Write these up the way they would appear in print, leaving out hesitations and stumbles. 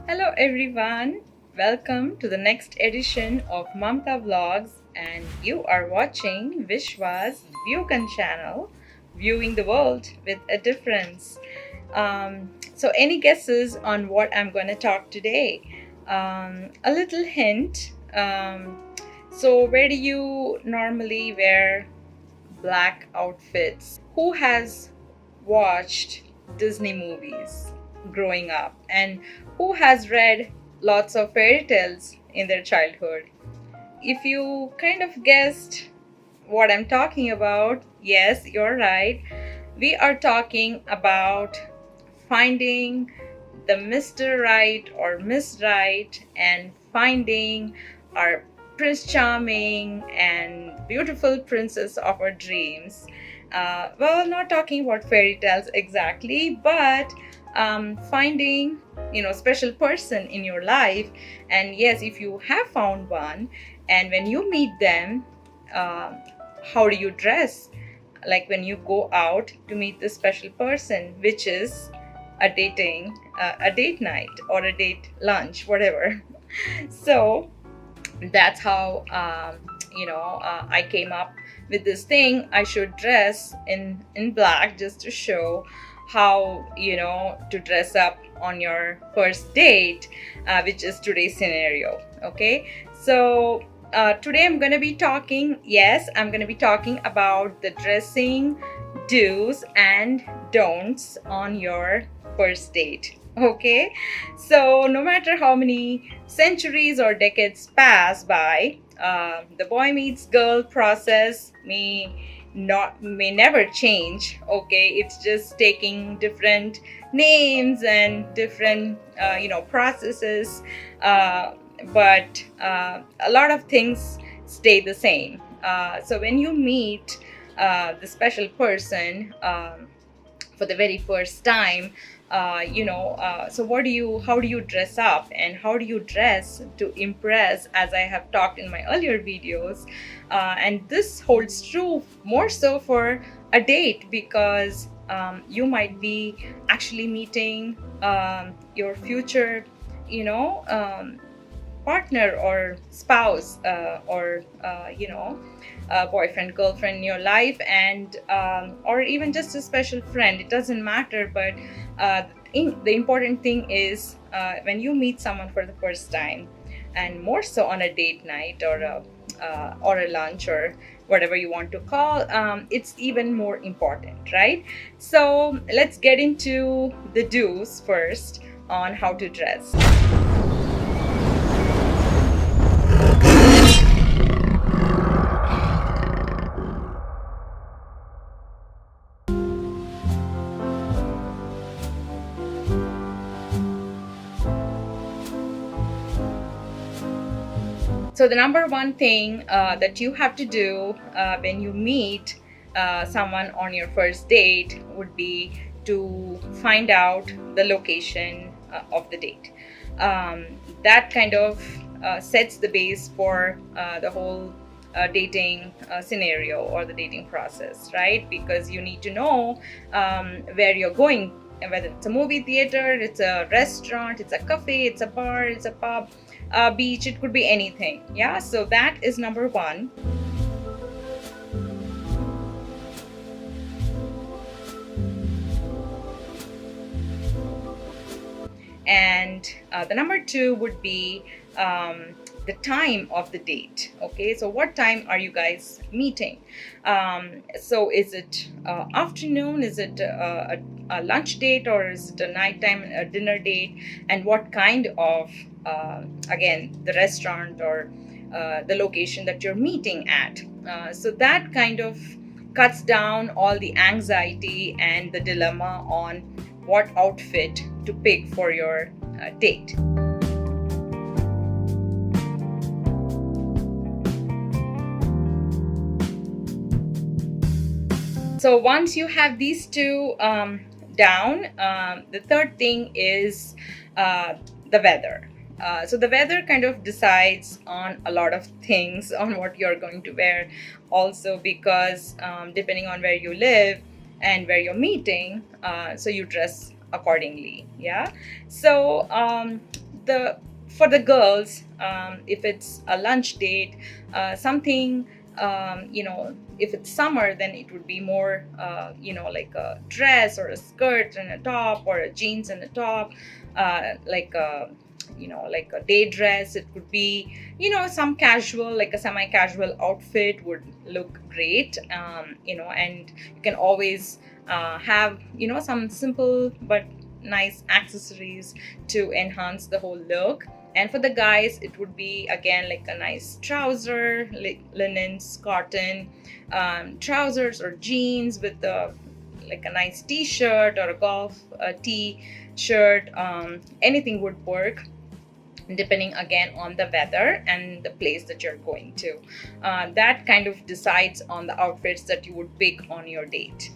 Hello everyone, welcome to the next edition of Mamatha Vlogs, and you are watching Vishwa's Viewgun channel, viewing the world with a difference. So any guesses on what I'm going to talk today? A little hint. So where do you normally wear black outfits? Who has watched Disney movies growing up, and who has read lots of fairy tales in their childhood? If you kind of guessed what I'm talking about, yes, you're right. We are talking about finding the Mr. Right or Miss Right and finding our Prince Charming and beautiful princess of our dreams. Well, not talking about fairy tales exactly, but finding special person in your life. And yes, if you have found one, and when you meet them, uh, how do you dress? Like when you go out to meet this special person, which is a date night or a date lunch, whatever. So that's how I came up with this thing. I should dress in black just to show how to dress up on your first date, which is today's scenario. Okay, so today I'm going to be talking, yes, I'm going to be talking about the dressing do's and don'ts on your first date. Okay, so no matter how many centuries or decades pass by, the boy meets girl process may never change. Okay, it's just taking different names and different processes, but a lot of things stay the same. So when you meet the special person for the very first time, so how do you dress up, and how do you dress to impress, as I have talked in my earlier videos. And this holds true more so for a date, because you might be actually meeting your future you know um, partner or spouse, or boyfriend, girlfriend in your life, and or even just a special friend. It doesn't matter, but the important thing is when you meet someone for the first time, and more so on a date night or a lunch or whatever you want to call, it's even more important, right? So let's get into the do's first on how to dress. So the number one thing that you have to do when you meet someone on your first date would be to find out the location of the date. That kind of sets the base for the whole dating scenario or the dating process, right? Because you need to know where you're going, and whether it's a movie theater, it's a restaurant, it's a cafe, it's a bar, it's a pub, beach, it could be anything. Yeah, so that is number one. And the number two would be the time of the date. Okay, so what time are you guys meeting? So is it afternoon, is it a lunch date, or is it a nighttime, a dinner date? And what kind of again, the restaurant or the location that you're meeting at. So that kind of cuts down all the anxiety and the dilemma on what outfit to pick for your date. So once you have these two down, the third thing is the weather. So the weather kind of decides on a lot of things on what you're going to wear also, because depending on where you live and where you're meeting, so you dress accordingly. Yeah, so the for the girls, if it's a lunch date, something, if it's summer, then it would be more, like a dress or a skirt and a top, or a jeans and a top, like a, like a day dress. It could be, some casual, like a semi-casual outfit would look great. And you can always have, some simple but nice accessories to enhance the whole look. And for the guys, it would be again like a nice trouser, like linens, cotton trousers, or jeans with like a nice t-shirt, or a golf t-shirt. Anything would work, depending again on the weather and the place that you're going to. That kind of decides on the outfits that you would pick on your date.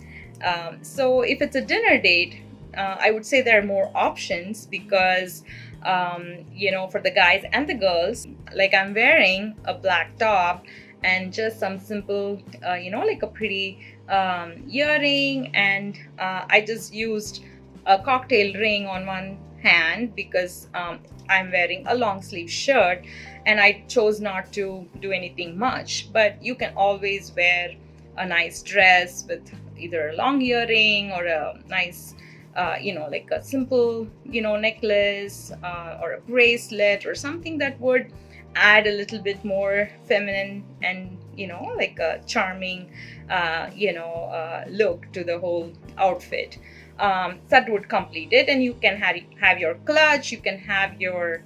So if it's a dinner date, I would say there are more options, because for the guys and the girls, like I'm wearing a black top and just some simple, like a pretty earring, and I just used a cocktail ring on one hand, because I'm wearing a long sleeve shirt, and I chose not to do anything much. But you can always wear a nice dress with either a long earring, or a nice like a simple, necklace, or a bracelet, or something that would add a little bit more feminine and, like a charming, look to the whole outfit. That would complete it. And you can have your clutch, you can have your,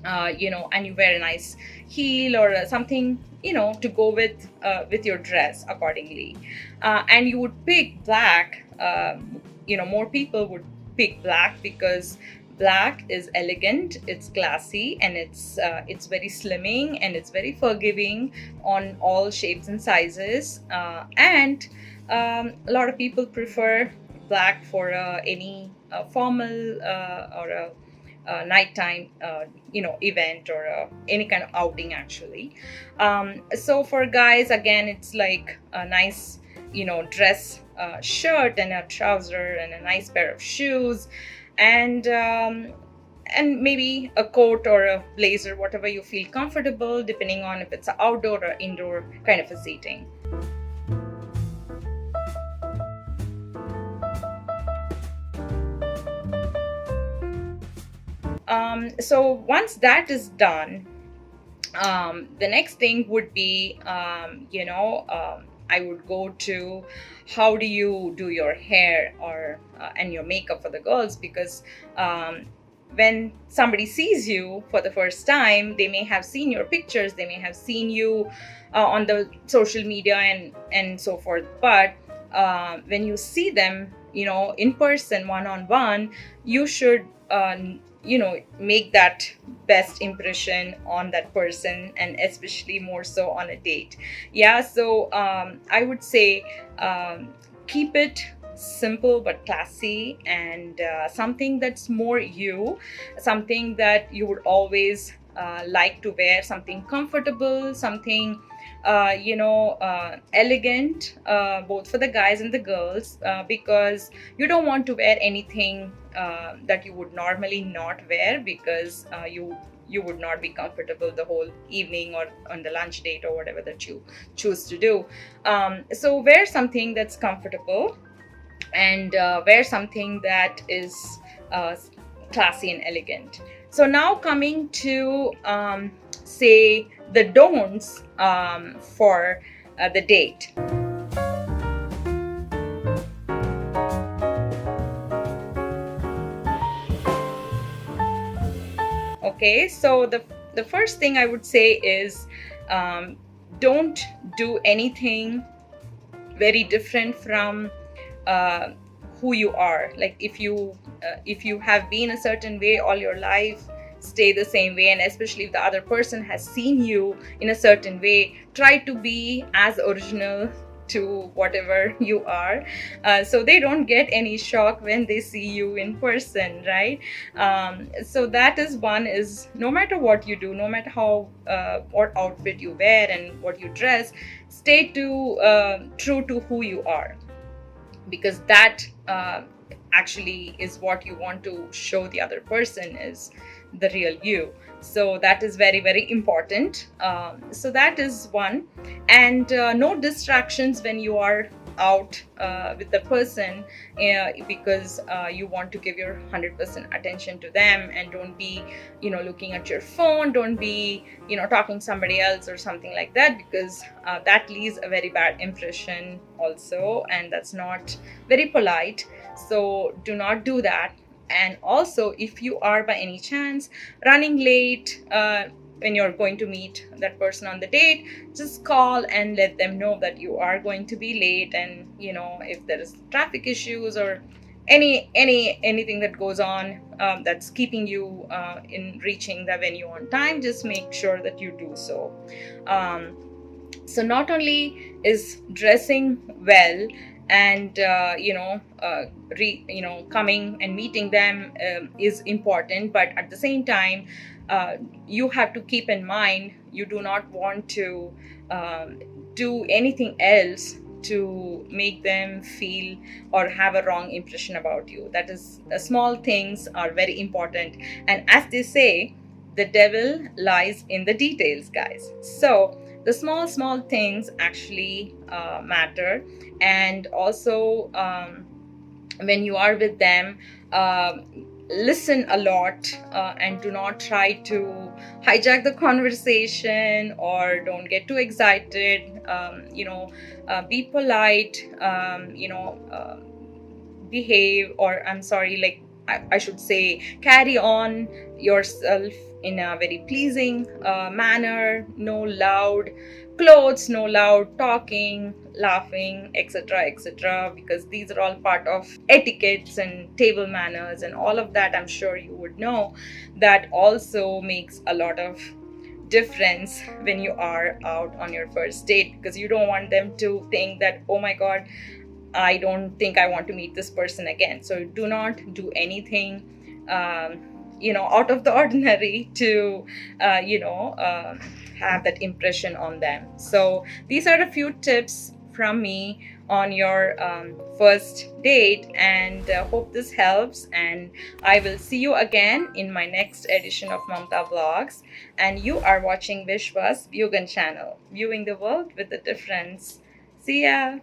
and you wear a nice heel, or something, to go with your dress accordingly. And you would pick black. More people would pick black, because black is elegant, it's classy, and it's very slimming, and it's very forgiving on all shapes and sizes. And a lot of people prefer black for any formal or a nighttime event, or any kind of outing actually. So for guys, again, it's like a nice dress shirt and a trouser and a nice pair of shoes, and maybe a coat or a blazer, whatever you feel comfortable, depending on if it's an outdoor or indoor kind of a seating. So once that is done, the next thing would be, I would go to how do you do your hair, or and your makeup for the girls, because when somebody sees you for the first time, they may have seen your pictures, they may have seen you on the social media and so forth. But when you see them, in person, one-on-one, you should make that best impression on that person, and especially more so on a date. So I would say, keep it simple but classy, and something that's more you, something that you would always like to wear, something comfortable, something elegant, both for the guys and the girls, because you don't want to wear anything that you would normally not wear, because you would not be comfortable the whole evening, or on the lunch date, or whatever that you choose to do. So wear something that's comfortable, and wear something that is classy and elegant. So now coming to say the don'ts for the date. Okay, so the first thing I would say is, don't do anything very different from who you are. Like if you have been a certain way all your life, stay the same way. And especially if the other person has seen you in a certain way, try to be as original to whatever you are, so they don't get any shock when they see you in person, right? So that is one, is no matter what you do, no matter how what outfit you wear and what you dress, stay true to who you are, because that actually is what you want to show the other person, is the real you. So that is very, very important. So that is one. And no distractions when you are out with the person, because you want to give your 100% attention to them, and don't be, looking at your phone, don't be, talking to somebody else or something like that, because that leaves a very bad impression also, and that's not very polite. So do not do that. And also, if you are by any chance running late when you're going to meet that person on the date, just call and let them know that you are going to be late. And if there is traffic issues or anything that goes on that's keeping you in reaching the venue on time, just make sure that you do so. So not only is dressing well and coming and meeting them is important, but at the same time you have to keep in mind you do not want to do anything else to make them feel or have a wrong impression about you. That is, small things are very important, and as they say, the devil lies in the details, guys. So the small things actually matter. And also, when you are with them, listen a lot, and do not try to hijack the conversation, or don't get too excited. Be polite, behave, or I'm sorry, like I should say, carry on yourself in a very pleasing manner. No loud clothes, no loud talking, laughing, etc., etc., because these are all part of etiquettes and table manners and all of that. I'm sure you would know that also makes a lot of difference when you are out on your first date, because you don't want them to think that, oh my god, I don't think I want to meet this person again. So do not do anything, out of the ordinary to, have that impression on them. So these are a few tips from me on your first date, and hope this helps. And I will see you again in my next edition of Mamatha Vlogs. And you are watching Vishwa's Viewgun channel, viewing the world with a difference. See ya.